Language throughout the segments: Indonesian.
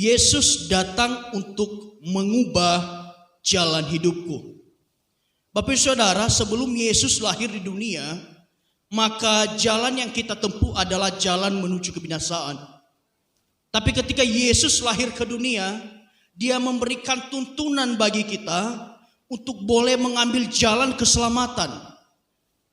Yesus datang untuk mengubah jalan hidupku. Bapak Ibu Saudara, sebelum Yesus lahir di dunia, maka jalan yang kita tempuh adalah jalan menuju kebinasaan. Tapi ketika Yesus lahir ke dunia, Dia memberikan tuntunan bagi kita untuk boleh mengambil jalan keselamatan.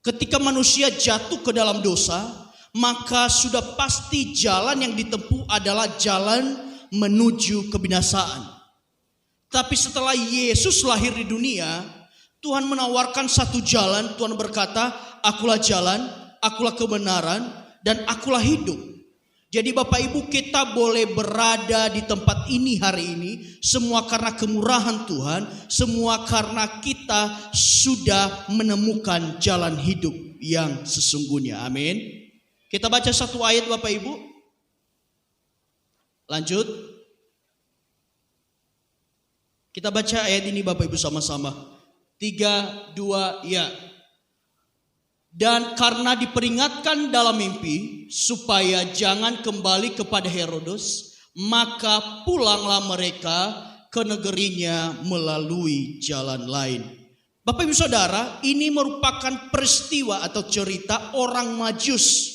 Ketika manusia jatuh ke dalam dosa, maka sudah pasti jalan yang ditempuh adalah jalan menuju kebinasaan. Tapi setelah Yesus lahir di dunia, Tuhan menawarkan satu jalan. Tuhan berkata, akulah jalan, akulah kebenaran, dan akulah hidup. Jadi Bapak Ibu, kita boleh berada di tempat ini hari ini, semua karena kemurahan Tuhan, semua karena kita sudah menemukan jalan hidup yang sesungguhnya. Amin. Kita baca satu ayat Bapak Ibu. Lanjut. Kita baca ayat ini Bapak Ibu sama-sama. 3, 2, ya. Dan karena diperingatkan dalam mimpi supaya jangan kembali kepada Herodes, maka pulanglah mereka ke negerinya melalui jalan lain. Bapak Ibu Saudara, ini merupakan peristiwa atau cerita orang Majus.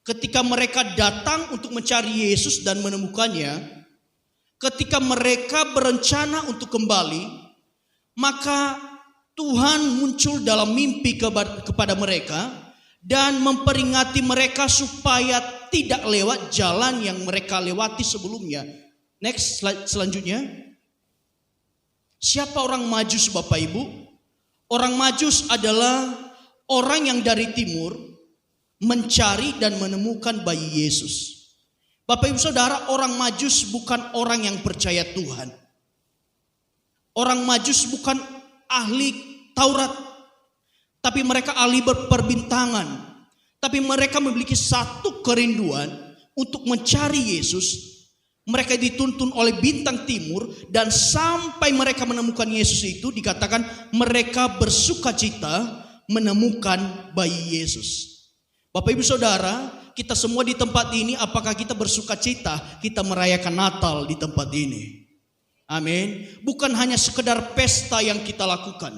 Ketika mereka datang untuk mencari Yesus dan menemukannya, ketika mereka berencana untuk kembali, maka Tuhan muncul dalam mimpi kepada mereka dan memperingati mereka supaya tidak lewat jalan yang mereka lewati sebelumnya. Next slide selanjutnya. Siapa orang Majus Bapak Ibu? Orang Majus adalah orang yang dari timur mencari dan menemukan bayi Yesus. Bapak Ibu Saudara, orang Majus bukan orang yang percaya Tuhan. Orang Majus bukan ahli Taurat, tapi mereka ahli perbintangan. Tapi mereka memiliki satu kerinduan untuk mencari Yesus. Mereka dituntun oleh bintang timur, dan sampai mereka menemukan Yesus itu dikatakan mereka bersukacita menemukan bayi Yesus. Bapak Ibu Saudara, kita semua di tempat ini, apakah kita bersukacita kita merayakan Natal di tempat ini? Amin. Bukan hanya sekedar pesta yang kita lakukan,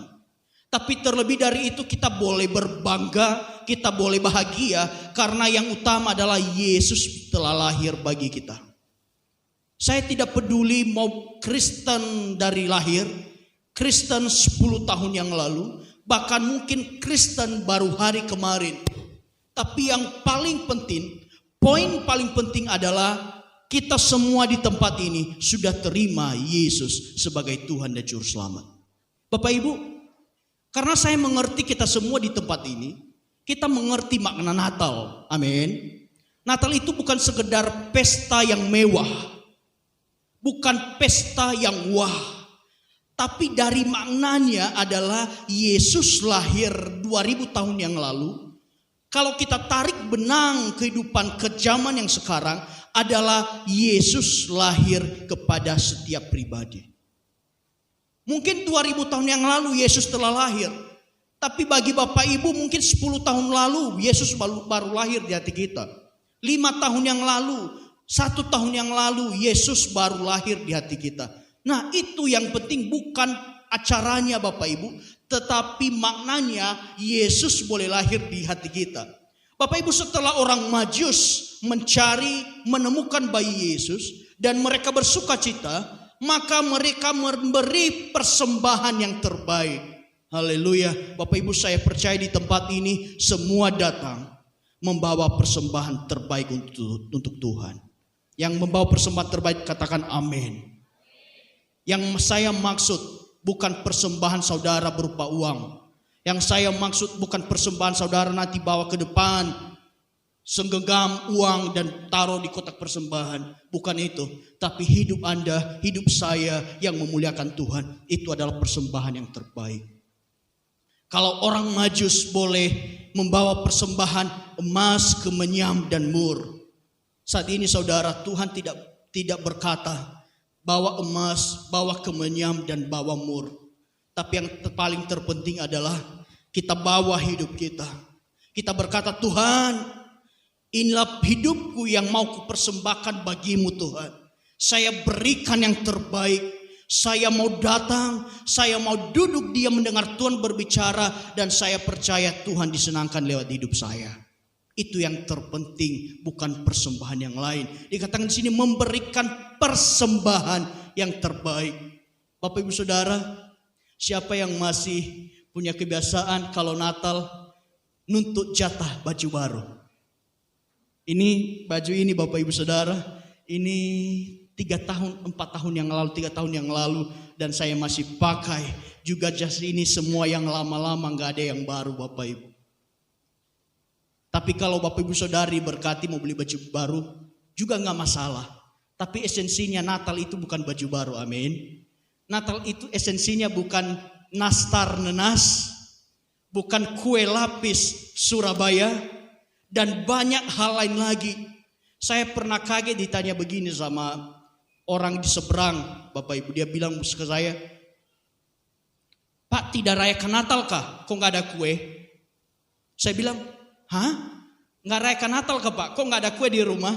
tapi terlebih dari itu kita boleh berbangga, kita boleh bahagia, karena yang utama adalah Yesus telah lahir bagi kita. Saya tidak peduli mau Kristen dari lahir, Kristen 10 tahun yang lalu, bahkan mungkin Kristen baru hari kemarin. Tapi yang paling penting, poin paling penting adalah kita semua di tempat ini sudah terima Yesus sebagai Tuhan dan Juru Selamat. Bapak Ibu, karena saya mengerti kita semua di tempat ini, kita mengerti makna Natal. Amin. Natal itu bukan sekedar pesta yang mewah, bukan pesta yang wah, tapi dari maknanya adalah Yesus lahir 2000 tahun yang lalu. Kalau kita tarik benang kehidupan ke zaman yang sekarang, adalah Yesus lahir kepada setiap pribadi. Mungkin 2000 tahun yang lalu Yesus telah lahir, tapi bagi Bapak Ibu mungkin 10 tahun lalu Yesus baru lahir di hati kita. 5 tahun yang lalu, 1 tahun yang lalu Yesus baru lahir di hati kita. Nah, itu yang penting, bukan acaranya Bapak Ibu, tetapi maknanya Yesus boleh lahir di hati kita. Bapak Ibu, setelah orang Majus mencari, menemukan bayi Yesus, dan mereka bersukacita, maka mereka memberi persembahan yang terbaik. Haleluya. Bapak Ibu, saya percaya di tempat ini semua datang membawa persembahan terbaik untuk Tuhan. Yang membawa persembahan terbaik katakan amin. Yang saya maksud bukan persembahan saudara berupa uang. Yang saya maksud bukan persembahan saudara nanti bawa ke depan segenggam uang dan taruh di kotak persembahan. Bukan itu. Tapi hidup Anda, hidup saya yang memuliakan Tuhan, itu adalah persembahan yang terbaik. Kalau orang Majus boleh membawa persembahan emas, kemenyam dan mur, saat ini saudara, Tuhan tidak berkata bawa emas, bawa kemenyam dan bawa mur. Tapi yang paling terpenting adalah kita bawa hidup kita. Kita berkata, Tuhan, inilah hidupku yang mau kupersembahkan bagimu Tuhan. Saya berikan yang terbaik. Saya mau datang, saya mau duduk dia mendengar Tuhan berbicara, dan saya percaya Tuhan disenangkan lewat hidup saya. Itu yang terpenting, bukan persembahan yang lain. Dikatakan di sini memberikan persembahan yang terbaik. Bapak Ibu Saudara, siapa yang masih punya kebiasaan kalau Natal nuntut jatah baju baru? Ini baju ini Bapak Ibu Saudara, ini 3 tahun, 4 tahun yang lalu, 3 tahun yang lalu, dan saya masih pakai. Juga jas ini semua yang lama-lama, gak ada yang baru Bapak Ibu. Tapi kalau Bapak Ibu Saudari berkati mau beli baju baru, juga gak masalah. Tapi esensinya Natal itu bukan baju baru, amin. Natal itu esensinya bukan nastar nenas, bukan kue lapis Surabaya, dan banyak hal lain lagi. Saya pernah kaget ditanya begini sama orang di seberang, Bapak Ibu. Dia bilang ke saya, "Pak, tidak rayakan Natal kah? Kok gak ada kue?" Saya bilang, "Hah? Gak rayakan Natal kah Pak? Kok gak ada kue di rumah?"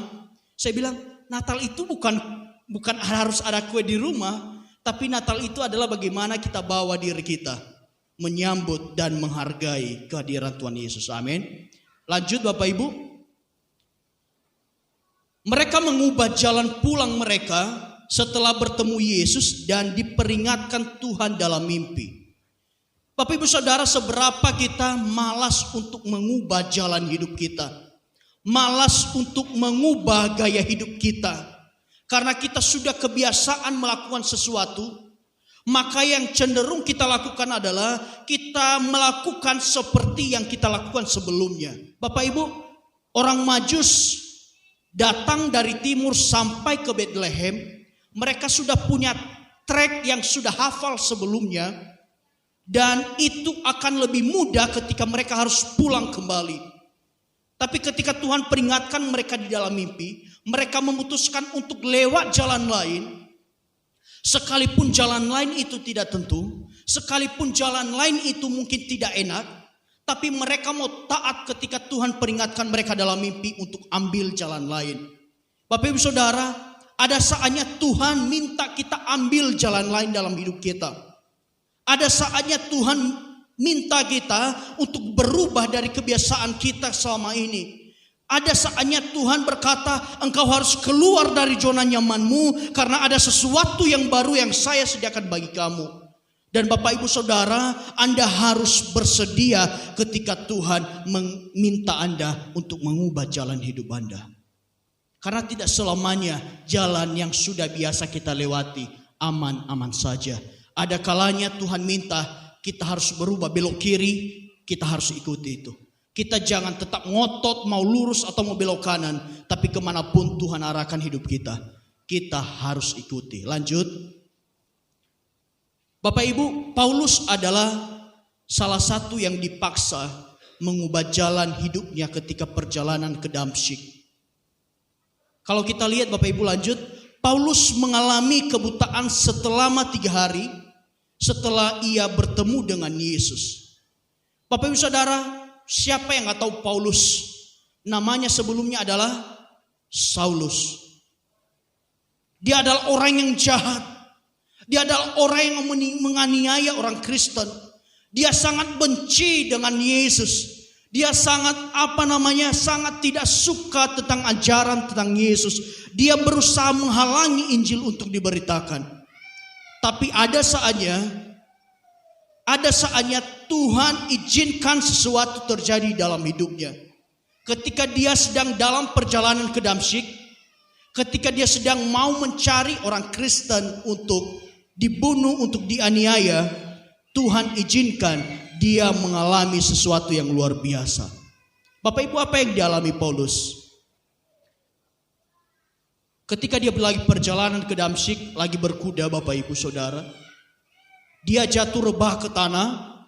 Saya bilang, Natal itu bukan harus ada kue di rumah, tapi Natal itu adalah bagaimana kita bawa diri kita menyambut dan menghargai kehadiran Tuhan Yesus. Amin. Lanjut Bapak Ibu. Mereka mengubah jalan pulang mereka setelah bertemu Yesus dan diperingatkan Tuhan dalam mimpi. Bapak Ibu Saudara, seberapa kita malas untuk mengubah jalan hidup kita. Malas untuk mengubah gaya hidup kita. Karena kita sudah kebiasaan melakukan sesuatu, maka yang cenderung kita lakukan adalah kita melakukan seperti yang kita lakukan sebelumnya. Bapak Ibu, orang Majus datang dari timur sampai ke Bethlehem, mereka sudah punya trek yang sudah hafal sebelumnya, dan itu akan lebih mudah ketika mereka harus pulang kembali. Tapi ketika Tuhan peringatkan mereka di dalam mimpi, mereka memutuskan untuk lewat jalan lain, sekalipun jalan lain itu tidak tentu, sekalipun jalan lain itu mungkin tidak enak, tapi mereka mau taat ketika Tuhan peringatkan mereka dalam mimpi untuk ambil jalan lain. Bapak Ibu Saudara, ada saatnya Tuhan minta kita ambil jalan lain dalam hidup kita. Ada saatnya Tuhan minta kita untuk berubah dari kebiasaan kita selama ini. Ada saatnya Tuhan berkata, engkau harus keluar dari zona nyamanmu karena ada sesuatu yang baru yang saya sediakan bagi kamu. Dan Bapak Ibu Saudara, Anda harus bersedia ketika Tuhan meminta Anda untuk mengubah jalan hidup Anda. Karena tidak selamanya jalan yang sudah biasa kita lewati aman-aman saja. Ada kalanya Tuhan minta kita harus berubah, belok kiri, kita harus ikuti itu. Kita jangan tetap ngotot mau lurus atau mau belok kanan, tapi kemanapun Tuhan arahkan hidup kita, kita harus ikuti. Lanjut. Bapak Ibu, Paulus adalah salah satu yang dipaksa mengubah jalan hidupnya ketika perjalanan ke Damsyik. Kalau kita lihat Bapak Ibu lanjut, Paulus mengalami kebutaan selama 3 hari setelah ia bertemu dengan Yesus. Bapak Ibu Saudara, siapa yang gak tahu Paulus? Namanya sebelumnya adalah Saulus. Dia adalah orang yang jahat. Dia adalah orang yang menganiaya orang Kristen. Dia sangat benci dengan Yesus. Dia sangat sangat tidak suka tentang ajaran tentang Yesus. Dia berusaha menghalangi Injil untuk diberitakan. Tapi ada saatnya Tuhan izinkan sesuatu terjadi dalam hidupnya. Ketika dia sedang dalam perjalanan ke Damsyik, ketika dia sedang mau mencari orang Kristen untuk dibunuh, untuk dianiaya, Tuhan izinkan dia mengalami sesuatu yang luar biasa. Bapak Ibu, apa yang dialami Paulus? Ketika dia lagi perjalanan ke Damsyik, lagi berkuda Bapak Ibu Saudara, dia jatuh rebah ke tanah,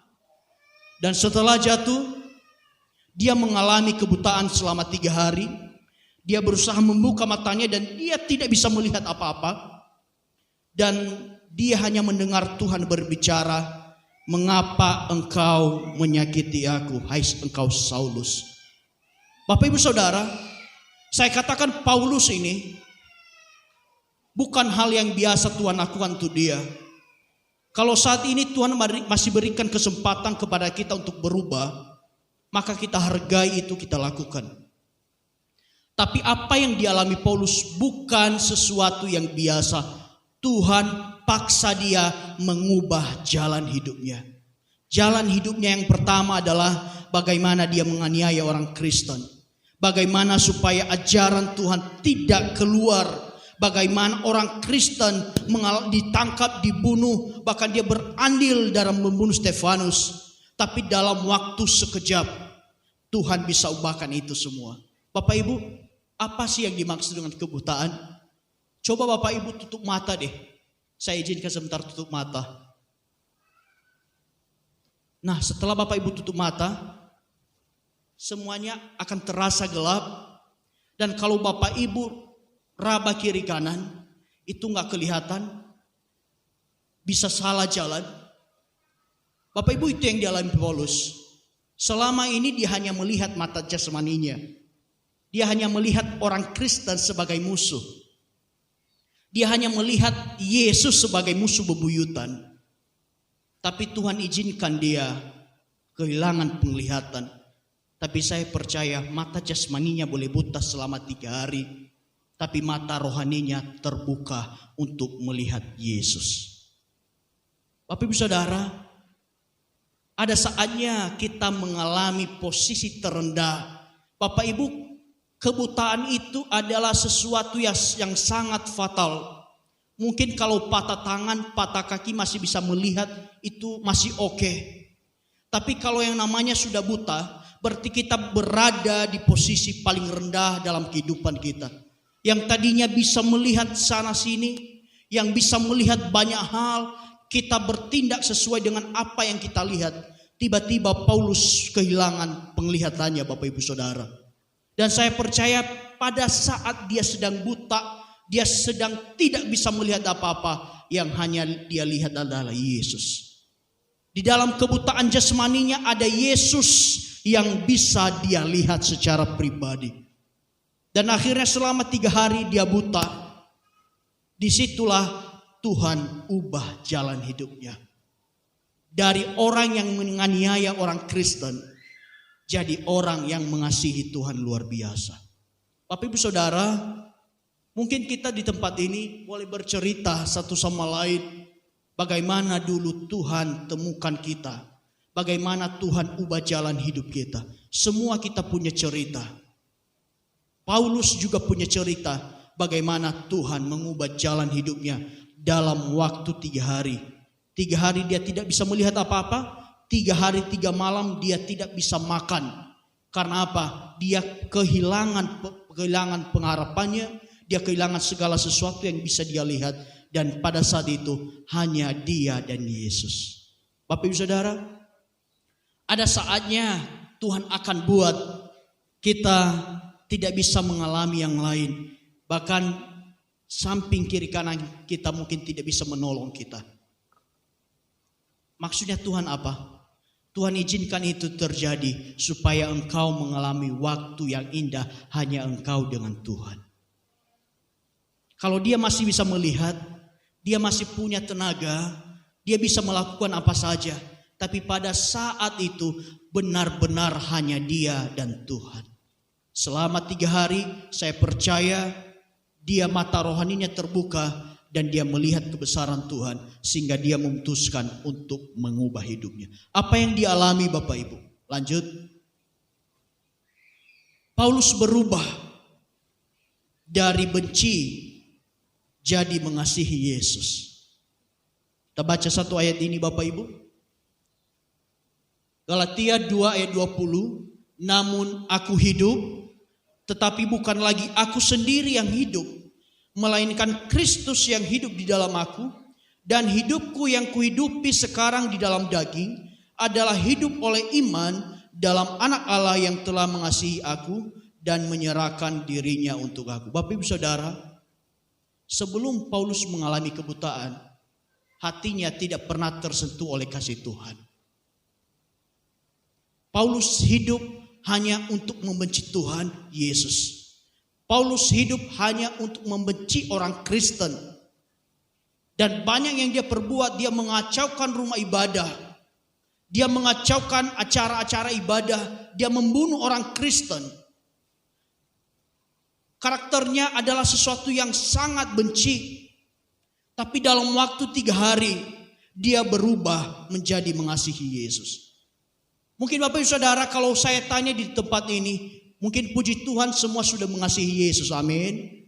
dan setelah jatuh, dia mengalami kebutaan selama 3 hari. Dia berusaha membuka matanya dan dia tidak bisa melihat apa-apa. Dan dia hanya mendengar Tuhan berbicara, mengapa engkau menyakiti aku, hai engkau Saulus. Bapak Ibu Saudara, saya katakan Paulus ini bukan hal yang biasa Tuhan lakukan untuk dia. Kalau saat ini Tuhan masih berikan kesempatan kepada kita untuk berubah, maka kita hargai itu, kita lakukan. Tapi apa yang dialami Paulus bukan sesuatu yang biasa. Tuhan paksa dia mengubah jalan hidupnya. Jalan hidupnya yang pertama adalah bagaimana dia menganiaya orang Kristen. Bagaimana supaya ajaran Tuhan tidak keluar. Bagaimana orang Kristen ditangkap, dibunuh, bahkan dia berandil dalam membunuh Stefanus. Tapi dalam waktu sekejap Tuhan bisa ubahkan itu semua. Bapak Ibu, apa sih yang dimaksud dengan kebutaan? Coba Bapak Ibu tutup mata deh. Saya izinkan sebentar tutup mata. Nah, setelah Bapak Ibu tutup mata, semuanya akan terasa gelap. Dan kalau Bapak Ibu raba kiri kanan, itu nggak kelihatan, bisa salah jalan. Bapak Ibu, itu yang dialami Paulus. Selama ini dia hanya melihat mata jasmaninya. Dia hanya melihat orang Kristen sebagai musuh. Dia hanya melihat Yesus sebagai musuh bebuyutan. Tapi Tuhan izinkan dia kehilangan penglihatan. Tapi saya percaya mata jasmaninya boleh buta selama 3 hari. Tapi mata rohaninya terbuka untuk melihat Yesus. Bapak Ibu Saudara, ada saatnya kita mengalami posisi terendah. Bapak Ibu, kebutaan itu adalah sesuatu yang sangat fatal. Mungkin kalau patah tangan, patah kaki masih bisa melihat, itu masih oke. Tapi kalau yang namanya sudah buta, berarti kita berada di posisi paling rendah dalam kehidupan kita. Yang tadinya bisa melihat sana sini, yang bisa melihat banyak hal, kita bertindak sesuai dengan apa yang kita lihat. Tiba-tiba Paulus kehilangan penglihatannya, Bapak Ibu Saudara. Dan saya percaya pada saat dia sedang buta, dia sedang tidak bisa melihat apa-apa, yang hanya dia lihat adalah Yesus. Di dalam kebutaan jasmaninya ada Yesus yang bisa dia lihat secara pribadi. Dan akhirnya selama 3 hari dia buta. Disitulah Tuhan ubah jalan hidupnya. Dari orang yang menganiaya orang Kristen, jadi orang yang mengasihi Tuhan luar biasa. Bapak Ibu Saudara, mungkin kita di tempat ini boleh bercerita satu sama lain. Bagaimana dulu Tuhan temukan kita. Bagaimana Tuhan ubah jalan hidup kita. Semua kita punya cerita. Paulus juga punya cerita bagaimana Tuhan mengubah jalan hidupnya dalam waktu 3 hari. 3 hari dia tidak bisa melihat apa-apa. 3 hari 3 malam dia tidak bisa makan. Karena apa? Dia kehilangan pengharapannya. Dia kehilangan segala sesuatu yang bisa dia lihat. Dan pada saat itu hanya dia dan Yesus. Bapak Ibu Saudara, ada saatnya Tuhan akan buat kita tidak bisa mengalami yang lain. Bahkan samping kiri kanan kita mungkin tidak bisa menolong kita. Maksudnya Tuhan apa? Tuhan izinkan itu terjadi supaya engkau mengalami waktu yang indah hanya engkau dengan Tuhan. Kalau dia masih bisa melihat, dia masih punya tenaga, dia bisa melakukan apa saja. Tapi pada saat itu benar-benar hanya dia dan Tuhan. Selama 3 hari saya percaya dia mata rohaninya terbuka dan dia melihat kebesaran Tuhan sehingga dia memutuskan untuk mengubah hidupnya. Apa yang dialami Bapak Ibu? Lanjut. Paulus berubah dari benci jadi mengasihi Yesus. Kita baca satu ayat ini Bapak Ibu. Galatia 2 ayat 20. Namun aku hidup, tetapi bukan lagi aku sendiri yang hidup, melainkan Kristus yang hidup di dalam aku. Dan hidupku yang kuhidupi sekarang di dalam daging adalah hidup oleh iman dalam Anak Allah yang telah mengasihi aku dan menyerahkan dirinya untuk aku. Bapak Ibu Saudara, sebelum Paulus mengalami kebutaan, hatinya tidak pernah tersentuh oleh kasih Tuhan. Paulus hidup hanya untuk membenci Tuhan Yesus. Paulus hidup hanya untuk membenci orang Kristen. Dan banyak yang dia perbuat, dia mengacaukan rumah ibadah. Dia mengacaukan acara-acara ibadah. Dia membunuh orang Kristen. Karakternya adalah sesuatu yang sangat benci. Tapi dalam waktu 3 hari, dia berubah menjadi mengasihi Yesus. Mungkin Bapak Ibu Saudara, kalau saya tanya di tempat ini, mungkin puji Tuhan semua sudah mengasihi Yesus, amin.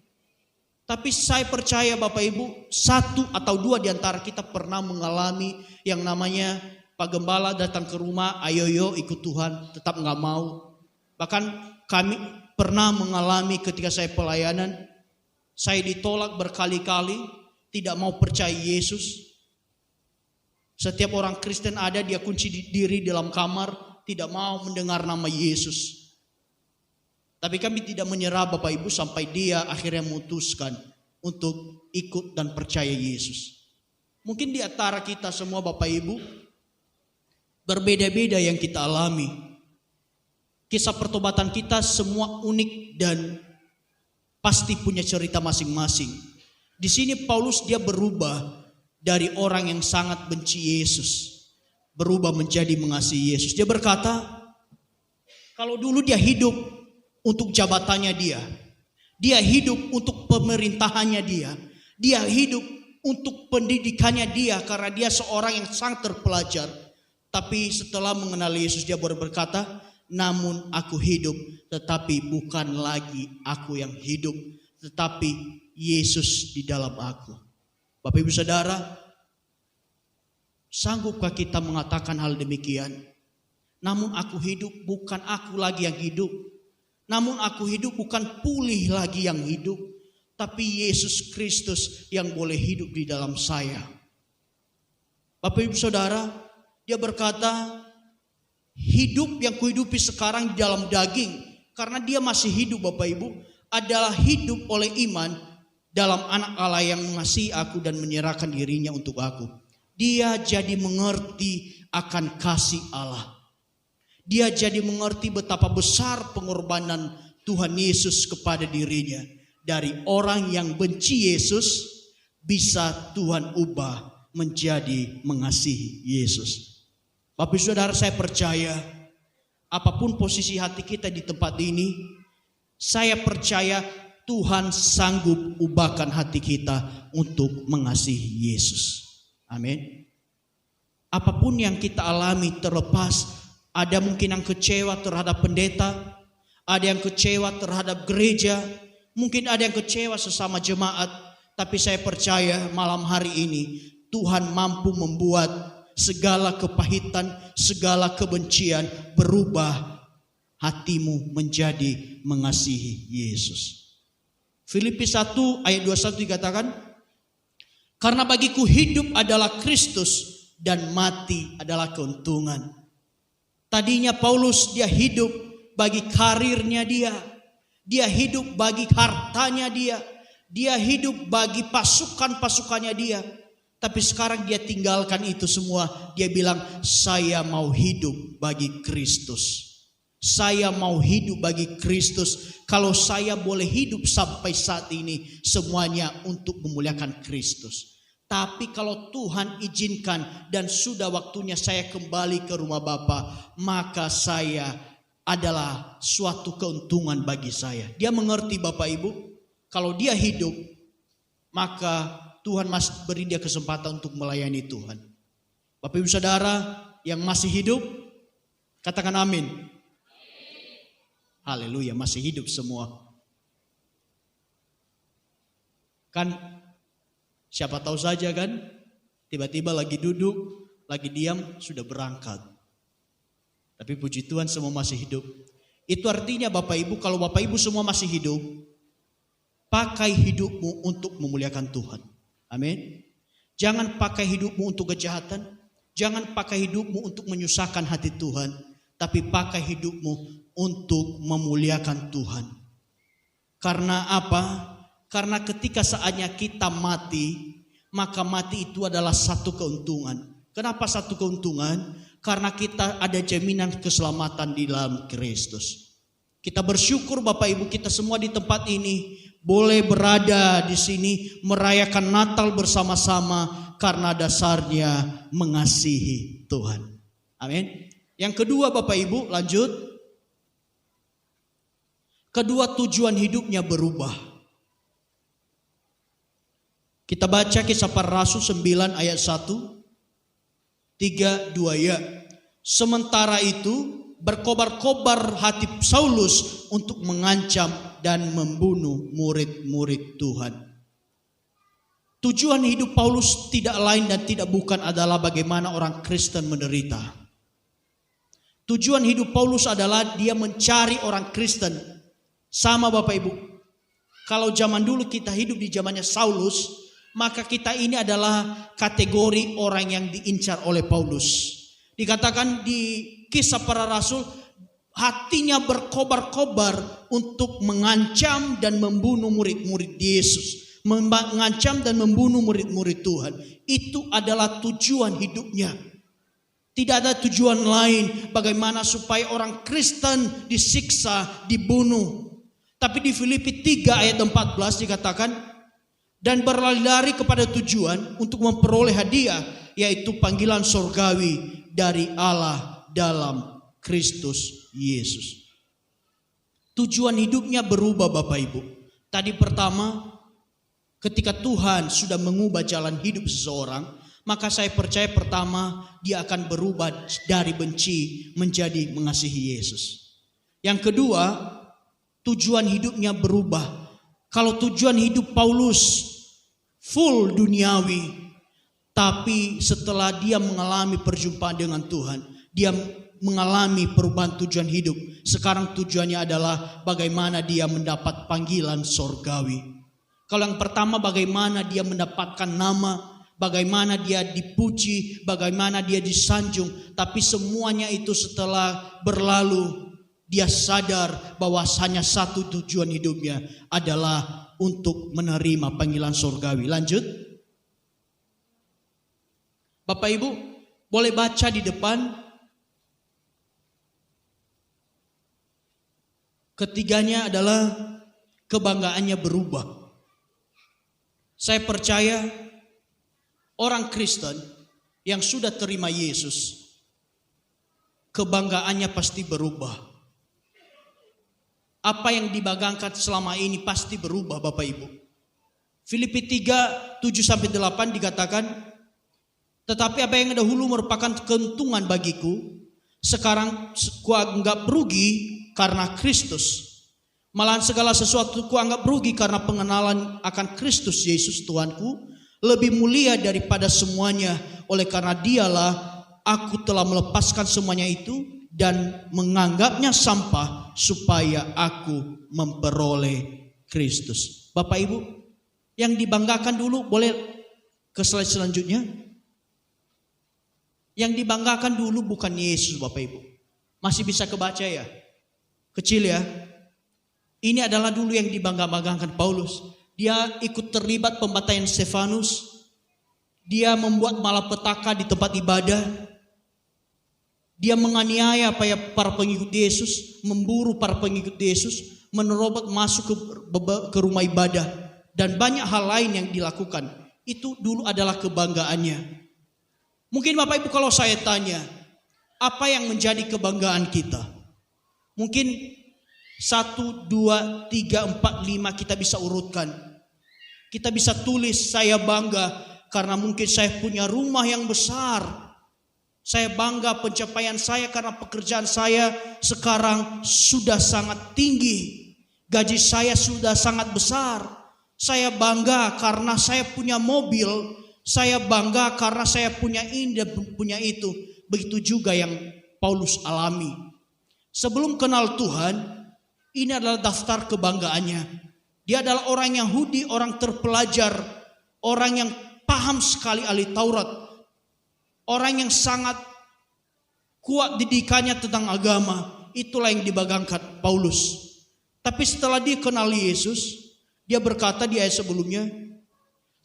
Tapi saya percaya Bapak Ibu, 1 atau 2 di antara kita pernah mengalami yang namanya Pak Gembala datang ke rumah, ayo ikut Tuhan, tetap gak mau. Bahkan kami pernah mengalami ketika saya pelayanan, saya ditolak berkali-kali, tidak mau percaya Yesus. Setiap orang Kristen ada, dia kunci diri dalam kamar, tidak mau mendengar nama Yesus. Tapi kami tidak menyerah Bapak Ibu sampai dia akhirnya memutuskan untuk ikut dan percaya Yesus. Mungkin di antara kita semua Bapak Ibu berbeda-beda yang kita alami. Kisah pertobatan kita semua unik dan pasti punya cerita masing-masing. Di sini Paulus dia berubah dari orang yang sangat benci Yesus, berubah menjadi mengasihi Yesus. Dia berkata, kalau dulu dia hidup untuk jabatannya dia hidup untuk pemerintahannya dia hidup untuk pendidikannya dia karena dia seorang yang sangat terpelajar. Tapi setelah mengenal Yesus dia baru berkata, namun aku hidup tetapi bukan lagi aku yang hidup, tetapi Yesus di dalam aku. Bapak Ibu Saudara, sanggupkah kita mengatakan hal demikian? Namun aku hidup bukan aku lagi yang hidup. Namun aku hidup bukan pulih lagi yang hidup, tapi Yesus Kristus yang boleh hidup di dalam saya. Bapak Ibu Saudara, dia berkata, hidup yang kuhidupi sekarang di dalam daging, karena dia masih hidup Bapak Ibu, adalah hidup oleh iman dalam anak Allah yang mengasihi aku dan menyerahkan dirinya untuk aku. Dia jadi mengerti akan kasih Allah. Dia jadi mengerti betapa besar pengorbanan Tuhan Yesus kepada dirinya. Dari orang yang benci Yesus, bisa Tuhan ubah menjadi mengasihi Yesus. Bapak Saudara, saya percaya apapun posisi hati kita di tempat ini, saya percaya Tuhan sanggup ubahkan hati kita untuk mengasihi Yesus. Amin. Apapun yang kita alami, terlepas ada mungkin yang kecewa terhadap pendeta, ada yang kecewa terhadap gereja, mungkin ada yang kecewa sesama jemaat. Tapi saya percaya malam hari ini Tuhan mampu membuat segala kepahitan, segala kebencian berubah hatimu menjadi mengasihi Yesus. Filipi 1 ayat 21 dikatakan, karena bagiku hidup adalah Kristus dan mati adalah keuntungan. Tadinya Paulus dia hidup bagi karirnya dia hidup bagi hartanya dia hidup bagi pasukan-pasukannya dia. Tapi sekarang dia tinggalkan itu semua, dia bilang saya mau hidup bagi Kristus. Saya mau hidup bagi Kristus. Kalau saya boleh hidup sampai saat ini, semuanya untuk memuliakan Kristus. Tapi kalau Tuhan izinkan dan sudah waktunya saya kembali ke rumah Bapa, maka saya adalah suatu keuntungan bagi saya. Dia mengerti Bapak Ibu, kalau dia hidup, maka Tuhan masih beri dia kesempatan untuk melayani Tuhan. Bapak Ibu Saudara yang masih hidup, katakan amin. Haleluya, masih hidup semua. Kan siapa tahu saja kan, tiba-tiba lagi duduk, lagi diam, sudah berangkat. Tapi puji Tuhan semua masih hidup. Itu artinya Bapak Ibu, kalau Bapak Ibu semua masih hidup, pakai hidupmu untuk memuliakan Tuhan. Amin. Jangan pakai hidupmu untuk kejahatan. Jangan pakai hidupmu untuk menyusahkan hati Tuhan. Tapi pakai hidupmu untuk memuliakan Tuhan. Karena apa? Karena ketika saatnya kita mati, maka mati itu adalah satu keuntungan. Kenapa satu keuntungan? Karena kita ada jaminan keselamatan di dalam Kristus. Kita bersyukur Bapak Ibu, kita semua di tempat ini boleh berada di sini merayakan Natal bersama-sama karena dasarnya mengasihi Tuhan. Amin. Yang kedua Bapak Ibu, lanjut. Kedua, tujuan hidupnya berubah. Kita baca Kisah Para Rasul 9 ayat 1, 3, 2 ya. Sementara itu berkobar-kobar hati Saulus untuk mengancam dan membunuh murid-murid Tuhan. Tujuan hidup Paulus tidak lain dan tidak bukan adalah bagaimana orang Kristen menderita. Tujuan hidup Paulus adalah dia mencari orang Kristen. Sama Bapak Ibu, kalau zaman dulu kita hidup di zamannya Saulus, maka kita ini adalah kategori orang yang diincar oleh Paulus. Dikatakan di Kisah Para Rasul, hatinya berkobar-kobar untuk mengancam dan membunuh murid-murid Yesus. Mengancam dan membunuh murid-murid Tuhan. Itu adalah tujuan hidupnya. Tidak ada tujuan lain bagaimana supaya orang Kristen disiksa, dibunuh. Tapi di Filipi 3 ayat 14 dikatakan, dan berlari-lari kepada tujuan untuk memperoleh hadiah, yaitu panggilan sorgawi dari Allah dalam Kristus Yesus. Tujuan hidupnya berubah Bapak Ibu. Tadi pertama, ketika Tuhan sudah mengubah jalan hidup seseorang, maka saya percaya pertama dia akan berubah dari benci menjadi mengasihi Yesus. Yang kedua, tujuan hidupnya berubah. Kalau tujuan hidup Paulus full duniawi, tapi setelah dia mengalami perjumpaan dengan Tuhan, dia mengalami perubahan tujuan hidup. Sekarang tujuannya adalah bagaimana dia mendapat panggilan sorgawi. Kalau yang pertama bagaimana dia mendapatkan nama, bagaimana dia dipuji, bagaimana dia disanjung. Tapi semuanya itu setelah berlalu, dia sadar bahwa hanya satu tujuan hidupnya adalah untuk menerima panggilan sorgawi. Lanjut. Bapak Ibu boleh baca di depan. Ketiganya adalah kebanggaannya berubah. Saya percaya orang Kristen yang sudah terima Yesus, kebanggaannya pasti berubah. Apa yang dibanggakan selama ini pasti berubah Bapak Ibu. Filipi 3, 7-8 dikatakan, tetapi apa yang dahulu merupakan keuntungan bagiku, sekarang kuanggap rugi karena Kristus. Malahan segala sesuatu kuanggap rugi karena pengenalan akan Kristus Yesus Tuhanku lebih mulia daripada semuanya. Oleh karena dialah aku telah melepaskan semuanya itu dan menganggapnya sampah supaya aku memperoleh Kristus. Bapak Ibu, yang dibanggakan dulu, boleh ke slide selanjutnya. Yang dibanggakan dulu bukan Yesus Bapak Ibu. Masih bisa kebaca ya? Kecil ya. Ini adalah dulu yang dibangga-banggakan Paulus. Dia ikut terlibat pembantaian Stefanus. Dia membuat malapetaka di tempat ibadah. Dia menganiaya para pengikut Yesus, memburu para pengikut Yesus, menerobos masuk ke rumah ibadah, dan banyak hal lain yang dilakukan. Itu dulu adalah kebanggaannya. Mungkin Bapak Ibu kalau saya tanya, apa yang menjadi kebanggaan kita? Mungkin 1, 2, 3, 4, 5 kita bisa urutkan. Kita bisa tulis, saya bangga karena mungkin saya punya rumah yang besar. Saya bangga pencapaian saya karena pekerjaan saya sekarang sudah sangat tinggi. Gaji saya sudah sangat besar. Saya bangga karena saya punya mobil. Saya bangga karena saya punya ini dan punya itu. Begitu juga yang Paulus alami. Sebelum kenal Tuhan, ini adalah daftar kebanggaannya. Dia adalah orang Yahudi, orang terpelajar, orang yang paham sekali ahli Taurat, orang yang sangat kuat didikannya tentang agama. Itulah yang dibanggakan Paulus. Tapi setelah dia kenal Yesus, dia berkata di ayat sebelumnya,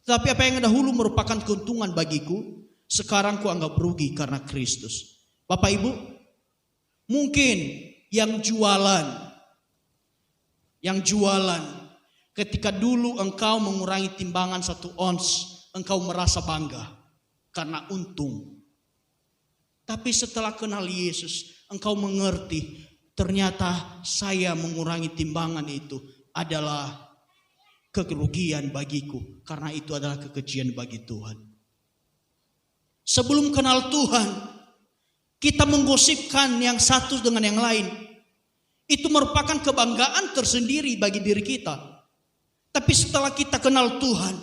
tapi apa yang dahulu merupakan keuntungan bagiku, sekarang kuanggap rugi karena Kristus. Bapak Ibu, mungkin yang jualan yang jualan. Ketika dulu engkau mengurangi timbangan 1 ons, engkau merasa bangga karena untung. Tapi setelah kenal Yesus, engkau mengerti ternyata saya mengurangi timbangan itu adalah kerugian bagiku, karena itu adalah kekejian bagi Tuhan. Sebelum kenal Tuhan, kita menggosipkan yang satu dengan yang lain. Itu merupakan kebanggaan tersendiri bagi diri kita. Tapi setelah kita kenal Tuhan,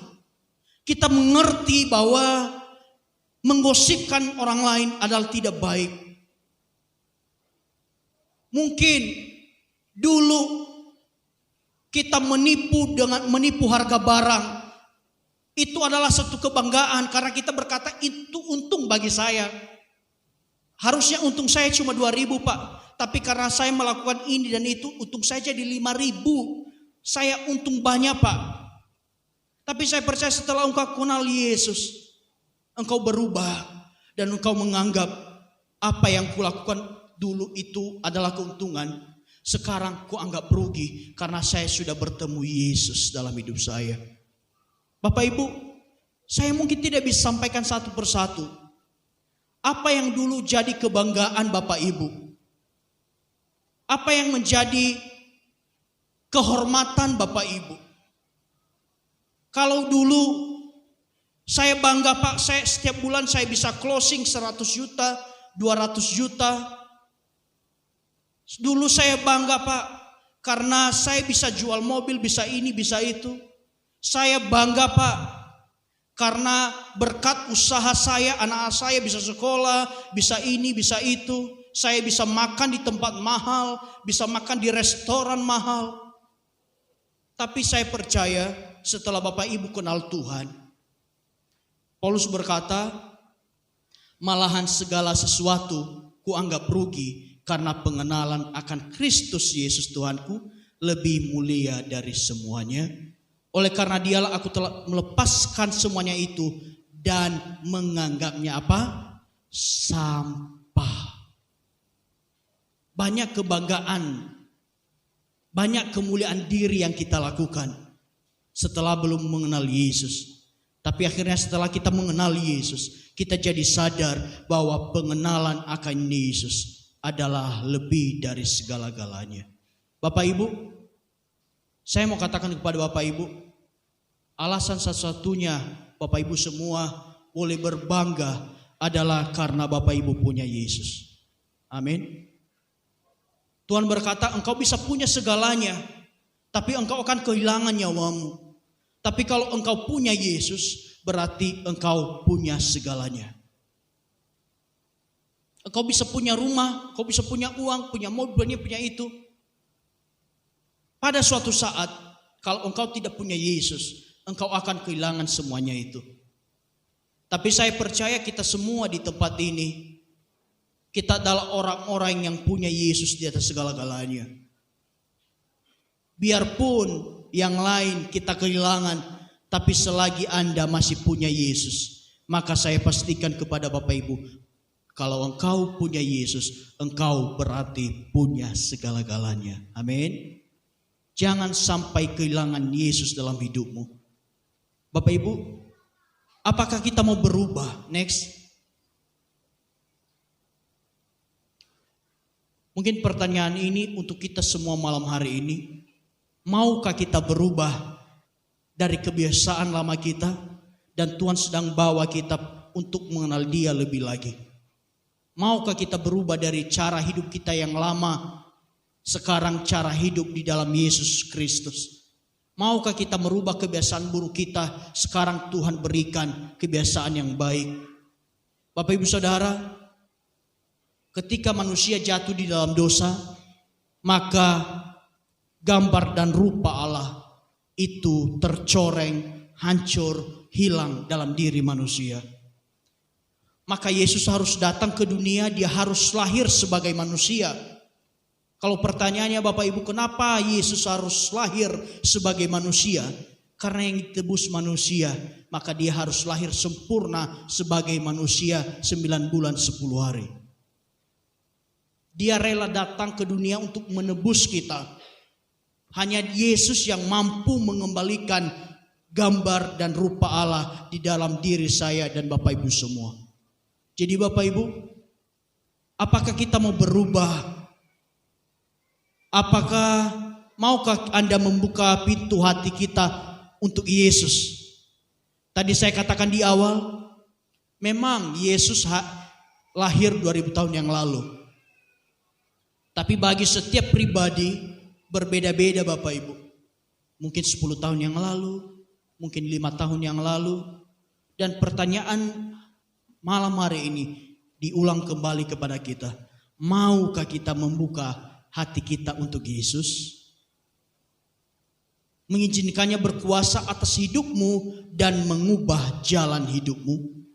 kita mengerti bahwa menggosipkan orang lain adalah tidak baik. Mungkin dulu kita menipu harga barang. Itu adalah satu kebanggaan karena kita berkata itu untung bagi saya. Harusnya untung saya cuma 2.000 Pak. Tapi karena saya melakukan ini dan itu untung saya jadi 5.000. Saya untung banyak Pak. Tapi saya percaya setelah engkau kenal Yesus, engkau berubah dan engkau menganggap apa yang kulakukan dulu itu adalah keuntungan. Sekarang ku anggap rugi karena saya sudah bertemu Yesus dalam hidup saya. Bapak Ibu, saya mungkin tidak bisa sampaikan satu persatu apa yang dulu jadi kebanggaan Bapak Ibu. Apa yang menjadi kehormatan Bapak Ibu. Kalau dulu saya bangga Pak, saya setiap bulan saya bisa closing 100 juta, 200 juta. Dulu saya bangga Pak, karena saya bisa jual mobil, bisa ini, bisa itu. Saya bangga Pak, karena berkat usaha saya, anak saya bisa sekolah, bisa ini, bisa itu. Saya bisa makan di tempat mahal, bisa makan di restoran mahal. Tapi saya percaya setelah Bapak Ibu kenal Tuhan, Paulus berkata, malahan segala sesuatu kuanggap rugi karena pengenalan akan Kristus Yesus Tuhanku lebih mulia dari semuanya. Oleh karena dialah aku telah melepaskan semuanya itu dan menganggapnya apa? Sampah. Banyak kebanggaan, banyak kemuliaan diri yang kita lakukan setelah belum mengenal Yesus. Tapi akhirnya setelah kita mengenal Yesus, kita jadi sadar bahwa pengenalan akan Yesus adalah lebih dari segala-galanya. Bapak Ibu, saya mau katakan kepada Bapak Ibu, alasan satu-satunya Bapak Ibu semua boleh berbangga adalah karena Bapak Ibu punya Yesus. Amin. Tuhan berkata engkau bisa punya segalanya, tapi engkau akan kehilangan nyawamu. Tapi kalau engkau punya Yesus, berarti engkau punya segalanya. Engkau bisa punya rumah, engkau bisa punya uang, punya mobil, punya itu. Pada suatu saat, kalau engkau tidak punya Yesus, engkau akan kehilangan semuanya itu. Tapi saya percaya kita semua di tempat ini, kita adalah orang-orang yang punya Yesus di atas segala-galanya. Biarpun yang lain kita kehilangan, tapi selagi Anda masih punya Yesus, maka saya pastikan kepada Bapak Ibu, kalau engkau punya Yesus, engkau berarti punya segala-galanya. Amin. Jangan sampai kehilangan Yesus dalam hidupmu. Bapak Ibu, apakah kita mau berubah? Next. Mungkin pertanyaan ini untuk kita semua malam hari ini. Maukah kita berubah dari kebiasaan lama kita dan Tuhan sedang bawa kita untuk mengenal Dia lebih lagi? Maukah kita berubah dari cara hidup kita yang lama, sekarang cara hidup di dalam Yesus Kristus? Maukah kita merubah kebiasaan buruk kita, sekarang Tuhan berikan kebiasaan yang baik? Bapak Ibu Saudara, ketika manusia jatuh di dalam dosa, maka gambar dan rupa Allah itu tercoreng, hancur, hilang dalam diri manusia. Maka Yesus harus datang ke dunia, dia harus lahir sebagai manusia. Kalau pertanyaannya Bapak Ibu, kenapa Yesus harus lahir sebagai manusia? Karena yang ditebus manusia, maka dia harus lahir sempurna sebagai manusia 9 bulan 10 hari. Dia rela datang ke dunia untuk menebus kita. Hanya Yesus yang mampu mengembalikan gambar dan rupa Allah di dalam diri saya dan Bapak Ibu semua. Jadi Bapak Ibu, apakah kita mau berubah? Apakah maukah Anda membuka pintu hati kita untuk Yesus? Tadi saya katakan di awal, memang Yesus lahir 2000 tahun yang lalu. Tapi bagi setiap pribadi berbeda-beda Bapak Ibu. Mungkin 10 tahun yang lalu, mungkin 5 tahun yang lalu. Dan pertanyaan malam hari ini diulang kembali kepada kita. Maukah kita membuka hati kita untuk Yesus? Mengizinkannya berkuasa atas hidupmu dan mengubah jalan hidupmu.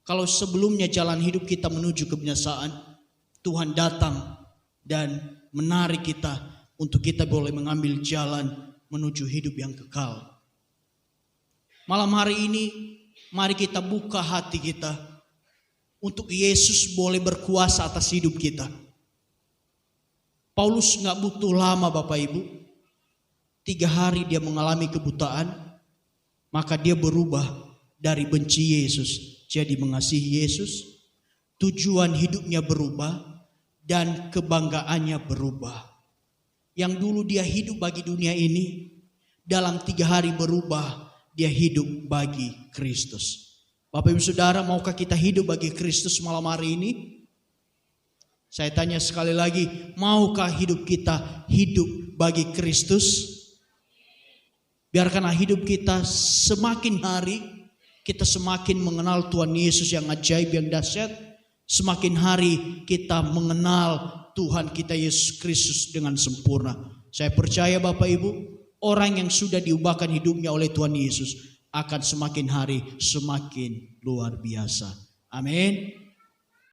Kalau sebelumnya jalan hidup kita menuju kebinasaan, Tuhan datang dan menarik kita untuk kita boleh mengambil jalan menuju hidup yang kekal. Malam hari ini mari kita buka hati kita untuk Yesus boleh berkuasa atas hidup kita. Paulus gak butuh lama Bapak Ibu. 3 hari dia mengalami kebutaan, maka dia berubah dari benci Yesus jadi mengasihi Yesus. Tujuan hidupnya berubah dan kebanggaannya berubah. Yang dulu dia hidup bagi dunia ini, dalam 3 hari berubah, dia hidup bagi Kristus. Bapak Ibu Saudara, maukah kita hidup bagi Kristus malam hari ini? Saya tanya sekali lagi, maukah hidup kita hidup bagi Kristus? Biarkanlah hidup kita semakin hari kita semakin mengenal Tuhan Yesus yang ajaib, yang dahsyat. Semakin hari kita mengenal Tuhan kita Yesus Kristus dengan sempurna. Saya percaya Bapak Ibu, orang yang sudah diubahkan hidupnya oleh Tuhan Yesus akan semakin hari semakin luar biasa. Amin.